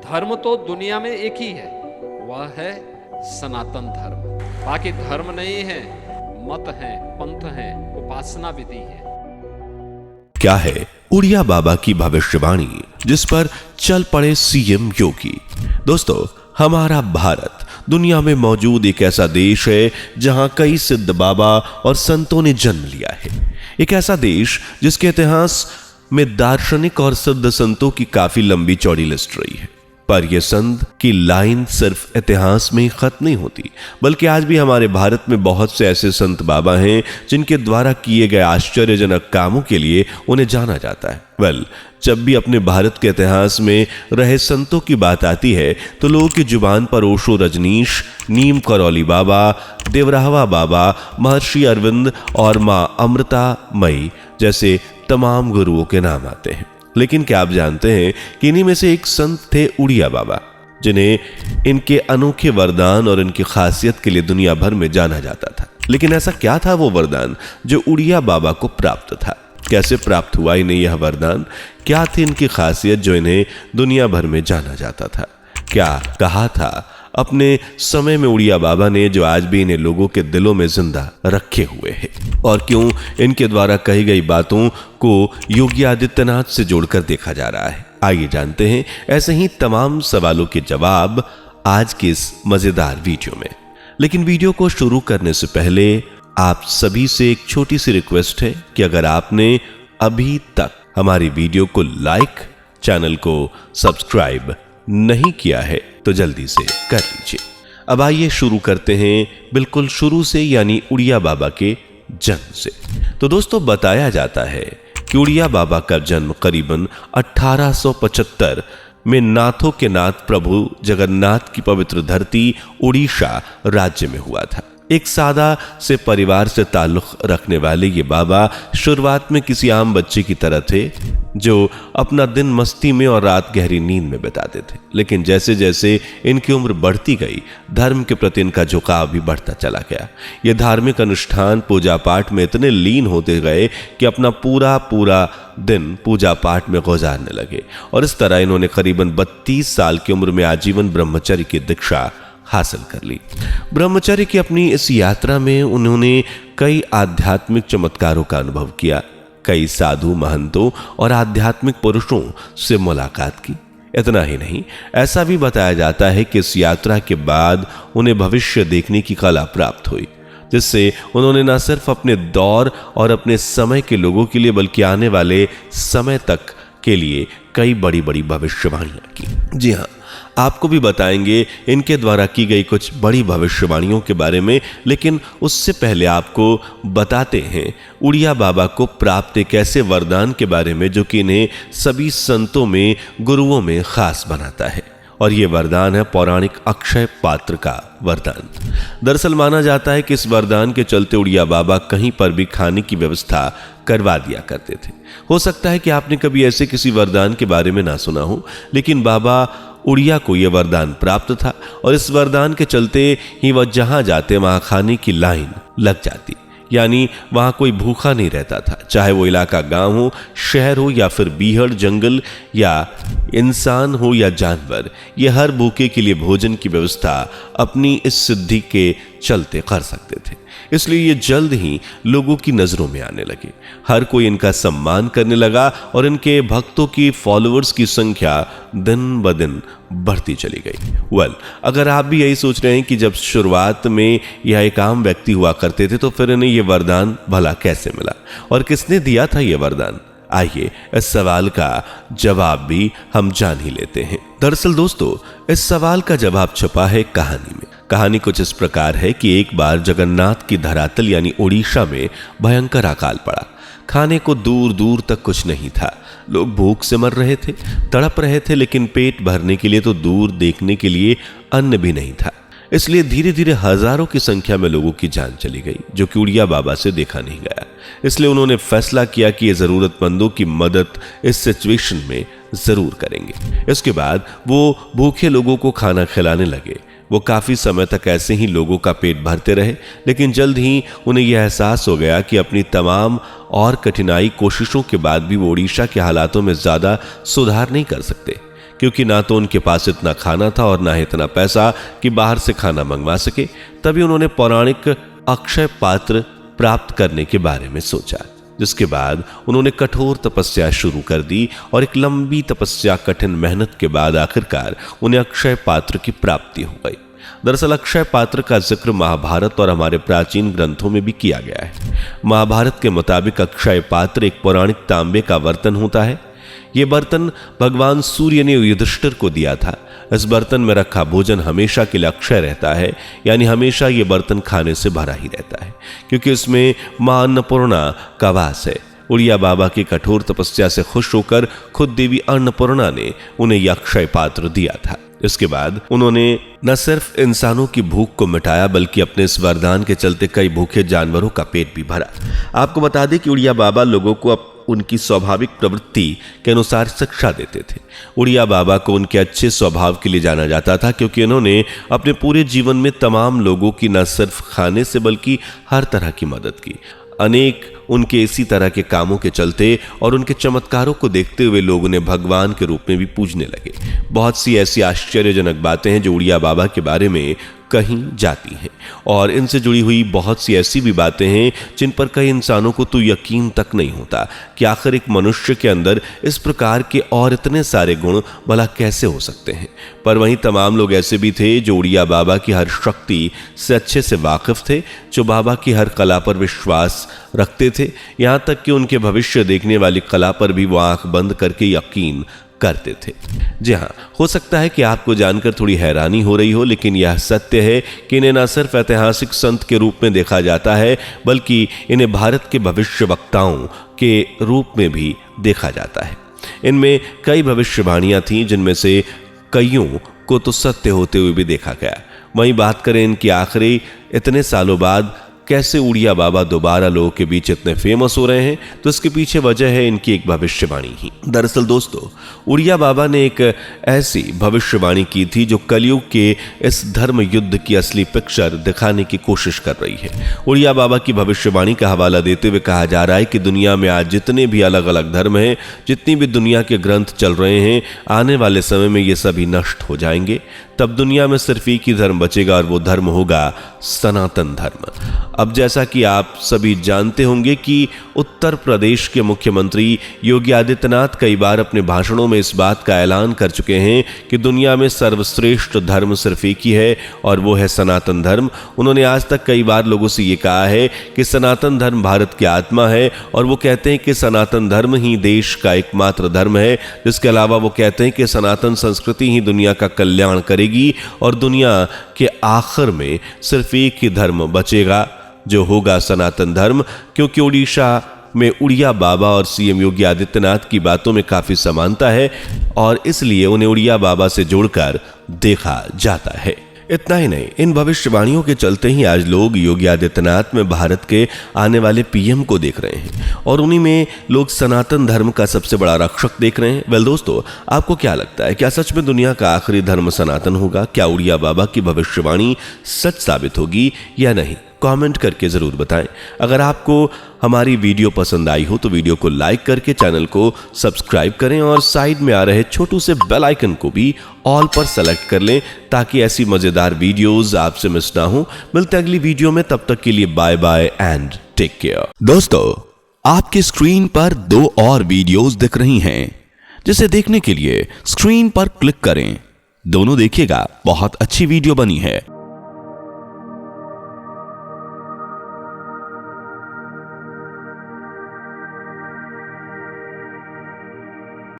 धर्म तो दुनिया में एक ही है, वह है सनातन धर्म। बाकी धर्म नहीं है, मत है, पंथ है, उपासना विधि है। क्या है उड़िया बाबा की भविष्यवाणी जिस पर चल पड़े सीएम योगी? दोस्तों, हमारा भारत दुनिया में मौजूद एक ऐसा देश है जहां कई सिद्ध बाबा और संतों ने जन्म लिया है। एक ऐसा देश जिसके इतिहास में दार्शनिक और सिद्ध संतों की काफी लंबी चौड़ी लिस्ट रही है। पर यह संत की लाइन सिर्फ इतिहास में ही खत्म नहीं होती, बल्कि आज भी हमारे भारत में बहुत से ऐसे संत बाबा हैं जिनके द्वारा किए गए आश्चर्यजनक कामों के लिए उन्हें जाना जाता है। जब भी अपने भारत के इतिहास में रहे संतों की बात आती है तो लोगों की जुबान पर ओशो रजनीश, नीम करौली बाबा, देवराहवा बाबा, महर्षि अरविंद और मां अमृता मई जैसे तमाम गुरुओं के नाम आते हैं। लेकिन क्या आप जानते हैं कि इन्हीं में से एक संत थे उड़िया बाबा, जिन्हें इनके अनोखे वरदान और इनकी खासियत के लिए दुनिया भर में जाना जाता था। लेकिन ऐसा क्या था वो वरदान जो उड़िया बाबा को प्राप्त था? कैसे प्राप्त हुआ इन्हें यह वरदान? क्या थी इनकी खासियत जो इन्हें दुनिया भर में जाना जाता था? क्या कहा था अपने समय में उड़िया बाबा ने जो आज भी इन्हें लोगों के दिलों में जिंदा रखे हुए है? और क्यों इनके द्वारा कही गई बातों को योगी आदित्यनाथ से जोड़कर देखा जा रहा है? आइए जानते हैं ऐसे ही तमाम सवालों के जवाब आज के इस मजेदार वीडियो में। लेकिन वीडियो को शुरू करने से पहले आप सभी से एक छोटी सी रिक्वेस्ट है कि अगर आपने अभी तक हमारी वीडियो को लाइक, चैनल को सब्सक्राइब नहीं किया है तो जल्दी से कर लीजिए। अब आइए शुरू करते हैं बिल्कुल शुरू से, यानी उड़िया बाबा के जन्म से। तो दोस्तों, बताया जाता है कि उड़िया बाबा का जन्म करीबन 1875 में नाथों के नाथ प्रभु जगन्नाथ की पवित्र धरती उड़ीसा राज्य में हुआ था। एक सादा से परिवार से ताल्लुक रखने वाले ये बाबा शुरुआत में किसी आम बच्चे की तरह थे जो अपना दिन मस्ती में और रात गहरी नींद में बिताते थे। लेकिन जैसे जैसे इनकी उम्र बढ़ती गई, धर्म के प्रति इनका झुकाव भी बढ़ता चला गया। ये धार्मिक अनुष्ठान, पूजा पाठ में इतने लीन होते गए कि अपना पूरा दिन पूजा पाठ में गुजारने लगे। और इस तरह इन्होंने करीबन 32 साल की उम्र में आजीवन ब्रह्मचर्य की दीक्षा हासिल कर ली। ब्रह्मचर्य की अपनी इस यात्रा में उन्होंने कई आध्यात्मिक चमत्कारों का अनुभव किया, कई साधु महंतों और आध्यात्मिक पुरुषों से मुलाकात की। इतना ही नहीं, ऐसा भी बताया जाता है कि इस यात्रा के बाद उन्हें भविष्य देखने की कला प्राप्त हुई, जिससे उन्होंने न सिर्फ अपने दौर और अपने समय के लोगों के लिए बल्कि आने वाले समय तक के लिए कई बड़ी बड़ी भविष्यवाणियां की। जी हाँ, आपको भी बताएंगे इनके द्वारा की गई कुछ बड़ी भविष्यवाणियों के बारे में। लेकिन उससे पहले आपको बताते हैं उड़िया बाबा को प्राप्त एक ऐसे वरदान के बारे में जो कि इन्हें सभी संतों में, गुरुओं में खास बनाता है। और यह वरदान है पौराणिक अक्षय पात्र का वरदान। दरअसल माना जाता है कि इस वरदान के चलते उड़िया बाबा कहीं पर भी खाने की व्यवस्था करवा दिया करते थे। हो सकता है कि आपने कभी ऐसे किसी वरदान के बारे में ना सुना हो, लेकिन बाबा उड़िया को यह वरदान प्राप्त था और इस वरदान के चलते ही वह जहां जाते वहां खाने की लाइन लग जाती। यानी वहां कोई भूखा नहीं रहता था, चाहे वो इलाका गांव हो, शहर हो या फिर बीहड़, जंगल या इंसान हो या जानवर। ये हर भूखे के लिए भोजन की व्यवस्था अपनी इस सिद्धि के चलते कर सकते थे। इसलिए ये जल्द ही लोगों की नजरों में आने लगे। हर कोई इनका सम्मान करने लगा और इनके भक्तों की, फॉलोअर्स की संख्या दिन ब दिन बढ़ती चली गई। अगर आप भी यही सोच रहे हैं कि जब शुरुआत में यह एक आम व्यक्ति हुआ करते थे तो फिर इन्हें यह वरदान भला कैसे मिला और किसने दिया था यह वरदान? आइए इस सवाल का जवाब भी हम जान ही लेते हैं। दरअसल दोस्तों, इस सवाल का जवाब छुपा है कहानी में। कहानी कुछ इस प्रकार है कि एक बार जगन्नाथ की धरातल यानी उड़ीसा में भयंकर अकाल पड़ा। खाने को दूर दूर तक कुछ नहीं था। लोग भूख से मर रहे थे, तड़प रहे थे, लेकिन पेट भरने के लिए तो दूर देखने के लिए अन्न भी नहीं था। इसलिए धीरे धीरे हजारों की संख्या में लोगों की जान चली गई, जो कि उड़िया बाबा से देखा नहीं गया। इसलिए उन्होंने फैसला किया कि ये जरूरतमंदों की मदद इस सिचुएशन में जरूर करेंगे। इसके बाद वो भूखे लोगों को खाना खिलाने लगे। वो काफी समय तक ऐसे ही लोगों का पेट भरते रहे, लेकिन जल्द ही उन्हें यह एहसास हो गया कि अपनी तमाम और कठिनाई कोशिशों के बाद भी वो उड़ीसा के हालातों में ज्यादा सुधार नहीं कर सकते, क्योंकि ना तो उनके पास इतना खाना था और ना ही इतना पैसा कि बाहर से खाना मंगवा सके। तभी उन्होंने पौराणिक अक्षय पात्र प्राप्त करने के बारे में सोचा, जिसके बाद उन्होंने कठोर तपस्या शुरू कर दी और एक लंबी तपस्या, कठिन मेहनत के बाद आखिरकार उन्हें अक्षय पात्र की प्राप्ति हो गई। दरअसल अक्षय पात्र का जिक्र महाभारत और हमारे प्राचीन ग्रंथों में भी किया गया है। महाभारत के मुताबिक अक्षय पात्र एक पौराणिक तांबे का बर्तन होता है। यह बर्तन भगवान सूर्य ने युधिष्ठिर को दिया था। इस बर्तन में रखा भोजन हमेशा के लिए अक्षय रहता है, यानी हमेशा यह बर्तन खाने से भरा ही रहता है, क्योंकि इसमें मां अन्नपूर्णा का वास है। उड़िया बाबा की कठोर तपस्या से खुश होकर खुद देवी अन्नपूर्णा ने उन्हें यह अक्षय पात्र दिया था। इसके बाद उन्होंने न सिर्फ इंसानों की भूख को मिटाया, बल्कि अपने इस वरदान के चलते कई भूखे जानवरों का पेट भी भरा। आपको बता दें कि उड़िया बाबा लोगों को उनकी स्वाभाविक प्रवृत्ति के अनुसार शिक्षा देते थे। उड़िया बाबा को उनके अच्छे स्वभाव के लिए जाना जाता था, क्योंकि इन्होंने अपने पूरे जीवन में तमाम लोगों की न सिर्फ खाने से बल्कि हर तरह की मदद की। अनेक उनके इसी तरह के कामों के चलते और उनके चमत्कारों को देखते हुए लोग उन्हें भगवान के रूप में भी पूजने लगे। बहुत सी ऐसी आश्चर्यजनक बातें हैं जो उड़िया बाबा के बारे में कहीं जाती हैं, और इनसे जुड़ी हुई बहुत सी ऐसी भी बातें हैं जिन पर कई इंसानों को तो यकीन तक नहीं होता कि आखिर एक मनुष्य के अंदर इस प्रकार के और इतने सारे गुण भला कैसे हो सकते हैं। पर वहीं तमाम लोग ऐसे भी थे जो उड़िया बाबा की हर शक्ति से अच्छे से वाकिफ थे, जो बाबा की हर कला पर विश्वास रखते थे, यहाँ तक कि उनके भविष्य देखने वाली कला पर भी वो आंख बंद करके यकीन करते थे। जी हाँ, हो सकता है कि आपको जानकर थोड़ी हैरानी हो रही हो, लेकिन यह सत्य है कि इन्हें न सिर्फ ऐतिहासिक संत के रूप में देखा जाता है, बल्कि इन्हें भारत के भविष्यवक्ताओं के रूप में भी देखा जाता है। इनमें कई भविष्यवाणियां थीं, जिनमें से कईयों को तो सत्य होते हुए भी देखा गया। वहीं बात करें इनकी आखिरी इतने सालों बाद कैसे उड़िया बाबा दोबारा लोगों के बीच इतने फेमस हो रहे हैं, तो इसके पीछे वजह है इनकी एक भविष्यवाणी ही। दरअसल दोस्तों, उड़िया बाबा ने एक ऐसी भविष्यवाणी की थी जो कलयुग के इस धर्म युद्ध की असली पिक्चर दिखाने की कोशिश कर रही है। उड़िया बाबा की भविष्यवाणी का हवाला देते हुए कहा जा रहा है कि दुनिया में आज जितने भी अलग अलग धर्म हैं, जितनी भी दुनिया के ग्रंथ चल रहे हैं, आने वाले समय में ये सभी नष्ट हो जाएंगे। तब दुनिया में सिर्फ एक ही धर्म बचेगा और वो धर्म होगा सनातन धर्म। अब जैसा कि आप सभी जानते होंगे कि उत्तर प्रदेश के मुख्यमंत्री योगी आदित्यनाथ कई बार अपने भाषणों में इस बात का ऐलान कर चुके हैं कि दुनिया में सर्वश्रेष्ठ धर्म सिर्फ एक ही है और वो है सनातन धर्म। उन्होंने आज तक कई बार लोगों से ये कहा है कि सनातन धर्म भारत की आत्मा है, और वो कहते हैं कि सनातन धर्म ही देश का एकमात्र धर्म है। जिसके अलावा वो कहते हैं कि सनातन संस्कृति ही दुनिया का कल्याण करेगी और दुनिया के आखिर में सिर्फ एक ही धर्म बचेगा, जो होगा सनातन धर्म। क्योंकि उड़ीसा में उड़िया बाबा और सीएम योगी आदित्यनाथ की बातों में काफी समानता है और इसलिए उन्हें उड़िया बाबा से जोड़कर देखा जाता है। इतना ही नहीं, इन भविष्यवाणियों के चलते ही आज लोग योगी आदित्यनाथ में भारत के आने वाले पीएम को देख रहे हैं और उन्हीं में लोग सनातन धर्म का सबसे बड़ा रक्षक देख रहे हैं। वेल दोस्तों, आपको क्या लगता है, क्या सच में दुनिया का आखिरी धर्म सनातन होगा? क्या उड़िया बाबा की भविष्यवाणी सच साबित होगी या नहीं? कमेंट करके जरूर बताएं। अगर आपको हमारी वीडियो पसंद आई हो तो वीडियो को लाइक करके चैनल को सब्सक्राइब करें और साइड में आ रहे छोटू से बेल आइकन को भी ऑल पर सेलेक्ट कर लें, ताकि ऐसी मजेदार वीडियोस आपसे मिस ना हो। मिलते हैं अगली वीडियो में, तब तक के लिए bye bye and take care. दोस्तों, आपकी स्क्रीन पर 2 और वीडियोस दिख रही हैं, जिसे देखने के लिए स्क्रीन पर क्लिक करें। दोनों देखिएगा, बहुत अच्छी वीडियो बनी है।